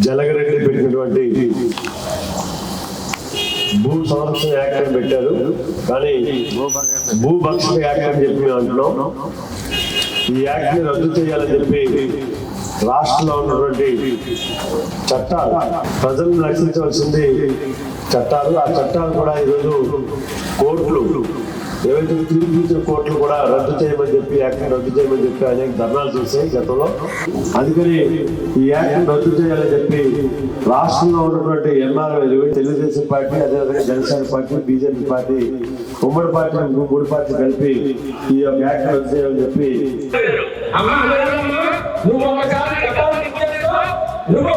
జలగరెడ్డి పెట్టినటువంటి భూ సంరక్షణ యాక్ట్ అని పెట్టారు, కానీ భూభక్షణ యాక్ట్ అని చెప్పి మేము అంటున్నాం. ఈ యాక్ట్ ని రద్దు చేయాలని చెప్పి రాష్ట్రంలో ఉన్నటువంటి చట్టాలు, ప్రజలను రక్షించవలసింది చట్టాలు, ఆ చట్టాలు కూడా ఈరోజు కోర్టులు ఏవైతే తీర్పు ఇచ్చిన కోర్టులు కూడా రద్దు చేయమని చెప్పి యాక్ట్ని రద్దు చేయమని చెప్పి అనేక ధర్నాలు చూసాయి గతంలో. అందుకని ఈ యాక్ట్ని రద్దు చేయాలని చెప్పి రాష్ట్రంలో ఉన్నటువంటి ఎన్ఆర్ఐలు, తెలుగుదేశం పార్టీ, అదేవిధంగా జనసేన పార్టీ, బీజేపీ పార్టీ, ఉమ్మడి పార్టీ, మూడు పార్టీలు కలిపి ఈ యొక్క యాక్ట్ రద్దు చేయాలని చెప్పి నువ్వు